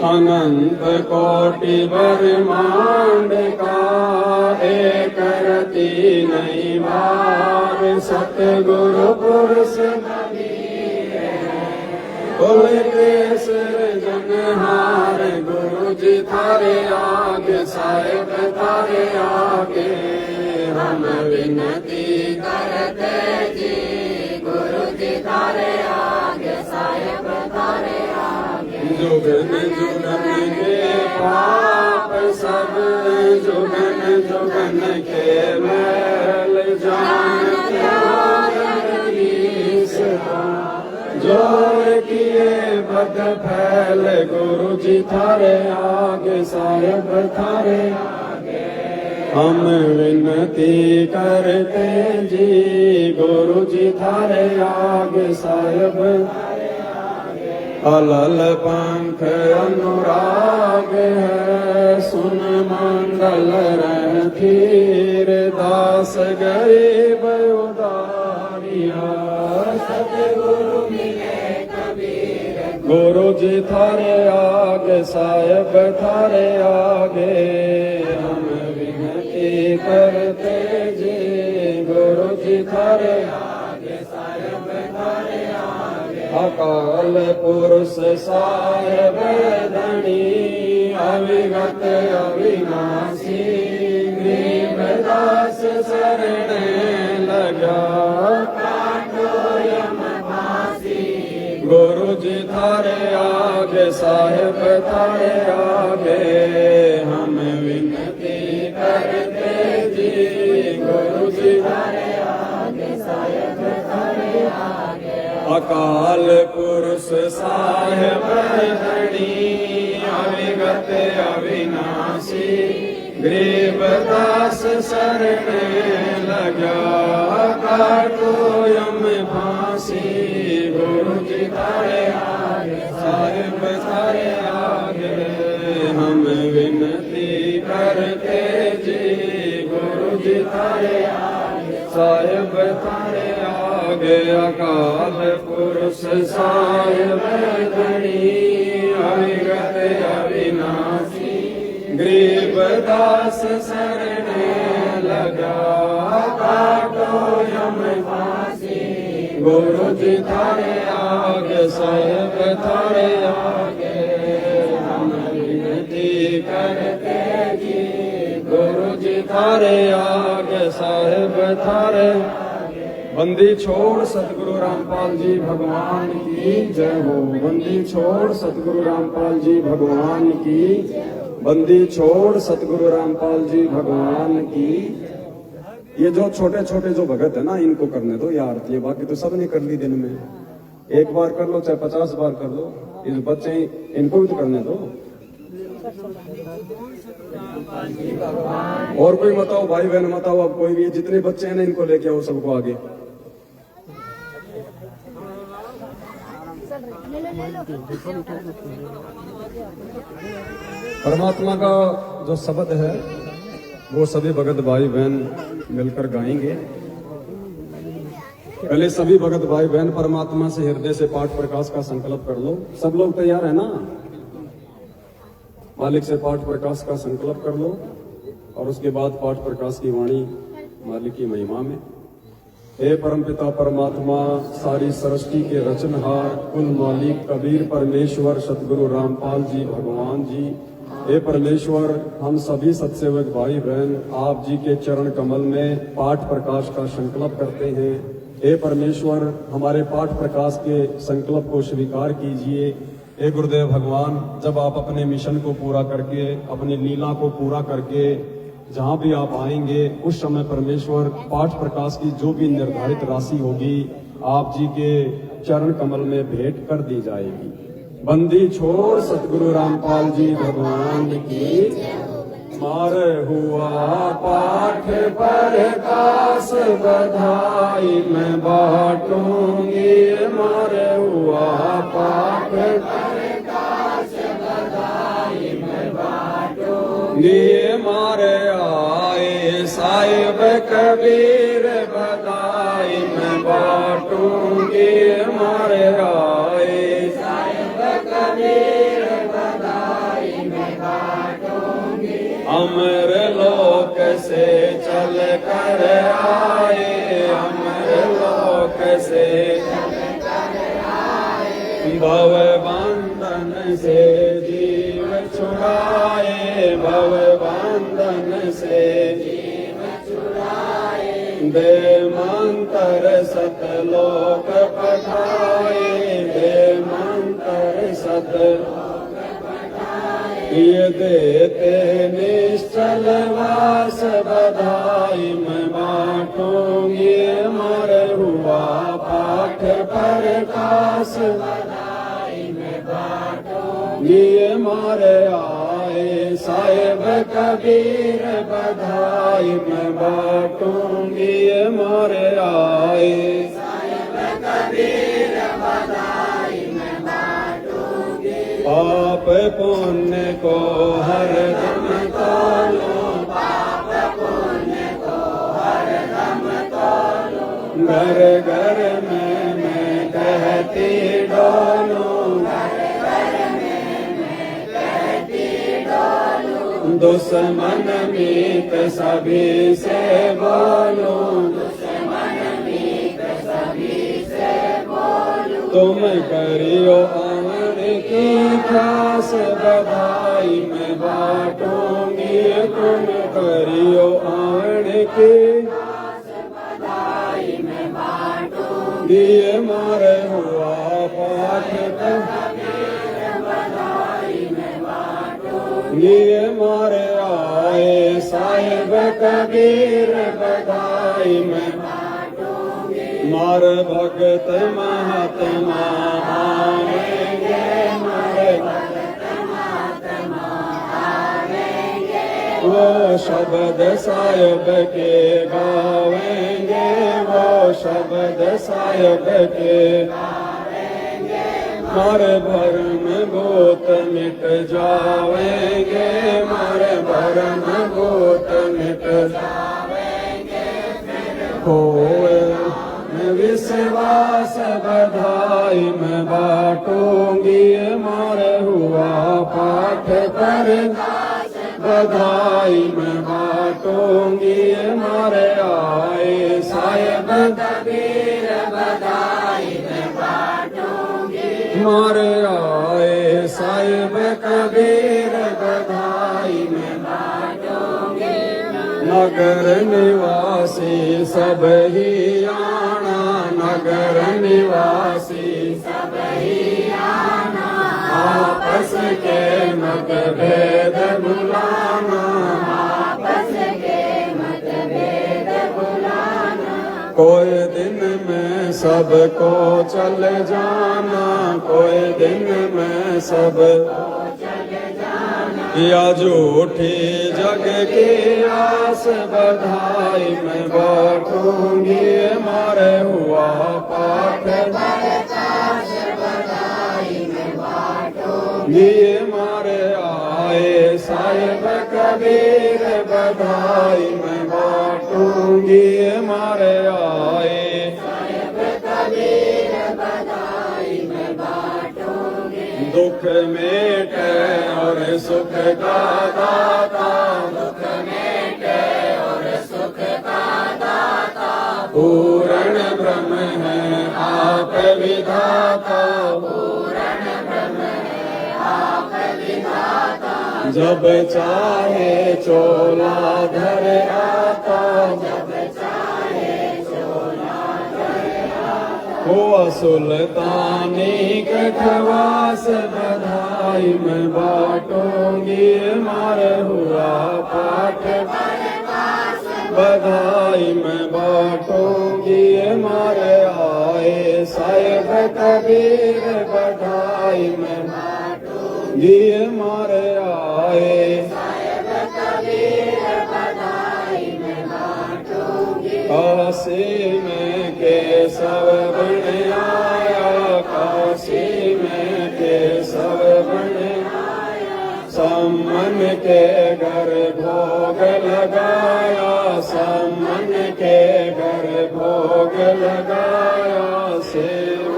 अनंत कोटि ब्रह्मांड का एक रति नहीं बार सतगुरु पुरुष कुल केस जनहार गुरु जी थारे आगे साहेब थारे आगे हम विनती करते जी गुरु जी थारे आगे साहेब थारे आगे जुगन जुगन के पाप सब जुगन जुगन के मैल जानते हो जगदीश जोर किए बद फैल गुरु जी थारे आगे साहेब थारे आगे हम विनती करते जी गुरु जी थारे आगे साहेब अलल पंख अनुराग है सुन मंडल रणधीर दास गरीब उदारिया सतगुरु मिले कबीर गुरु जी थारे आगे साहेब थारे आगे हम विनती करते जी गुरु जी थारे आगे साहेब थारे आगे अकाल पुरुष साहेब धनी अविगत अविनाशी गरीबदास शरण लगा गुरु जी थारे आगे साहेब थारे आगे हम विनती करते जी गुरु जी थारे आगे साहेब थारे आगे अकाल पुरुष साहेब धनी अविगत अविनाशी गरीबदास शरण लगा काटो यम फांसी गुरु जी थारे आगे साहेब थारे आगे हम विनती करते जी गुरु जी थारे आगे साहेब थारे आगे अकाल पुरुष साहेब धनी अविगत अविनाशी गरीबदास शरण लगा काटो यम फांसी गुरु जी थारे आगे साहेब थारे आगे हम विनती करते जी गुरु जी थारे आगे साहेब थारे बंदी छोड़ सतगुरु रामपाल जी भगवान की जय हो बंदी छोड़ सतगुरु रामपाल जी भगवान की बंदी छोड़ सतगुरु रामपाल जी भगवान की। ये जो छोटे छोटे जो भगत है ना इनको करने दो यार आरती, बाकी तो सब ने कर ली दिन में, एक बार कर लो चाहे 50 बार कर लो, ये जो बच्चे इनको भी तो करने दो। और कोई बताओ भाई बहन बताओ, अब कोई भी जितने बच्चे हैं ना इनको लेके आओ सबको आगे। परमात्मा का जो शब्द है वो सभी भगत भाई बहन मिलकर गाएंगे। पहले सभी भगत भाई बहन परमात्मा से हृदय से पाठ प्रकाश का संकल्प कर लो। सब लोग तैयार है ना? मालिक से पाठ प्रकाश का संकल्प कर लो और उसके बाद पाठ प्रकाश की वाणी मालिक की महिमा में। हे परमपिता परमात्मा, सारी सृष्टि के रचनहार, कुल मालिक, कबीर परमेश्वर, सतगुरु रामपाल जी भगवान जी, हे परमेश्वर, हम सभी सत्सेवक भाई बहन आप जी के चरण कमल में पाठ प्रकाश का संकल्प करते हैं। हे परमेश्वर, हमारे पाठ प्रकाश के संकल्प को स्वीकार कीजिए। हे गुरुदेव भगवान, जब आप अपने मिशन को पूरा करके, अपनी लीला को पूरा करके जहाँ भी आप आएंगे, उस समय परमेश्वर पाठ प्रकाश की जो भी निर्धारित राशि होगी आप जी के चरण कमल में भेंट कर दी जाएगी। बंदी छोड़ सतगुरु रामपाल जी भगवान की। मारे हुआ पाठ प्रकाश बधाई मैं बांटूंगी। मारे हुआ पाठ प्रकाश बधाई मैं बांटूंगी। मारे आए साहिब कबीर बधाई मैं बांटूंगी। मारे आए साहिब कबीर बधाई मैं बांटूंगी। अमर लोक से चल कर आए, अमर लोक से चल कर आए। भव बंधन से जीव छुड़ाए, भव बंधन से जीव छुड़ाए। दे मंत्र सतलोक पठाए, दे मंत्र सतलोक पठाए। ये देते निश्चल वास बधाई मैं बांटूंगी। मर हुआ पाठ प्रकाश बधाई मैं बांटूंगी। मारे आए साहिब कबीर बधाई मैं बांटूंगी। मारे आए साहिब कबीर बधाई मैं बांटूंगी। पाप पुण्य को हर दम तोलो, पाप पुण्य को हर दम तोलो। घर घर में मैं कहती डोलो, दुश्मन मीत सभी से बोलो, दुश्मन मीत सभी से बोलो। तुम करियो अमर की खास बधाई मैं बांटूंगी। तुम करियो अमर की खास बधाई मैं बांटूंगी। मारे हुआ पाठ ये मारे आए साहिब कबीर बधाई मैं बांटूंगी। मार भगत महात्मा आवेंगे, मारे भगत महात्मा आवेंगे। वो शब्द साहिब के गावेंगे, वो शब्द साहिब के मारे भरम भूत मिट जावेंगे, मारे भरम भूत मिट जावेंगे। होए मैं विश्वास बधाई मैं बांटूंगी। मारे हुआ पाठ प्रकाश बधाई मैं बांटूंगी। मारे आए साहिब कबीर बधाई मैं बांटूंगी। मारे आए साहिब कबीर बधाई मैं बांटूंगी। नगर निवासी सब ही आना, नगर निवासी सब ही आना। आपस के मतभेद भुलाना, आपस के मतभेद भुलाना। कोई दिन में सबको चल जाना, कोई दिन में सब या झूठी जग की आस बधाई मैं बांटूंगी। मारे हुआ पाठ प्रकाश बधाई मैं बांटूंगी। मारे आए साहिब कबीर बधाई मैं बांटूंगी। मारे आए साहिब कबीर बधाई मैं बांटूंगी। दुख मेटे और सुख का दाता, दुख मेटे और सुख का दाता। पूर्ण ब्रह्म है आप विधाता, पूर्ण ब्रह्म है आप विधाता। जब चाहे चोला धर आता, हुआ सुल्तानी कठवास बधाई मैं बांटूंगी, मार हुआ पाठ बधाई मैं बांटूंगी, मार आए साहिब कबीर बधाई मैं बांटूंगी, मार आए काशी में केशव बन आया, काशी में केशव बन आया, सम्मन के घर भोग लगाया, सम्मन के घर भोग लगाया, सेव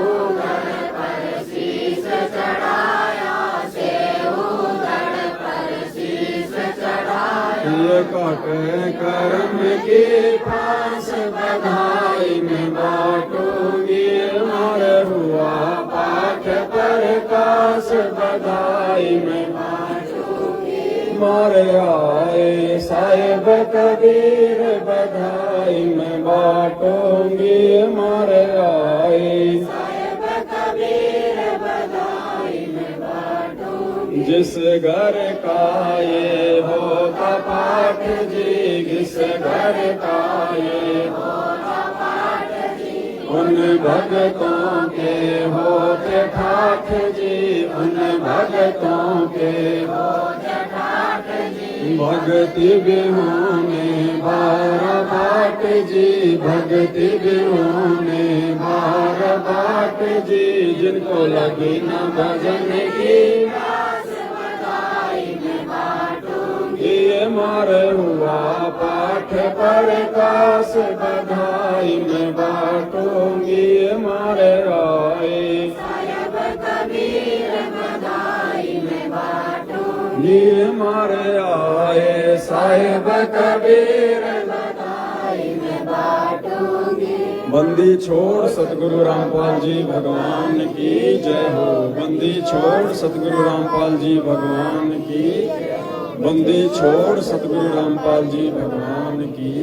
पर शीस चढ़ाया, सेव पर शीस चढ़ाया, ये काट कर्म की फांस बधाई मैं बांटूंगी, मार हुआ पाठ पर काश बधाई मैं बांटूंगी, मार आए साहिब कबीर बधाई मैं बांटूंगी, मार आए साहिब कबीर बधाई मैं बांटूंगी, जिस घर का ये होता पाठ जी, जिस घर का ये होता पाठ जी, उन भगतों के होते ठाठ जी, उन भगतों के होते ठाठ जी, भक्ति बिहोने बार बाट जी, भक्ति बिहोने बार बाट जी, जिनको लगी न भजन की मार हुआ पाठ पर काश बधाई मैं बांटूंगी, मार आए साहिब कबीर बधाई मैं बांटूंगी, मार आए साहिब कबीर बधाई मैं बांटूंगी। बंदी छोड़ सतगुरु रामपाल जी भगवान की जय हो, बंदी छोड़ सतगुरु रामपाल जी भगवान की, बंदी छोड़ सतगुरु रामपाल जी भगवान की।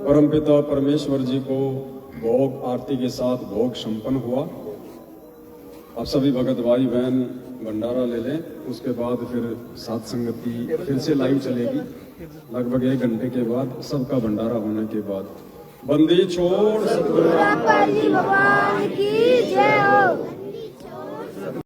परमपिता परमेश्वर जी को भोग आरती के साथ भोग संपन्न हुआ। अब सभी भगत भाई बहन भंडारा ले लें, उसके बाद फिर सात संगति फिर से लाइव चलेगी लगभग 1 घंटे के बाद, सबका भंडारा होने के बाद। बंदी छोड़ सतगुरु रामपाल जी भगवान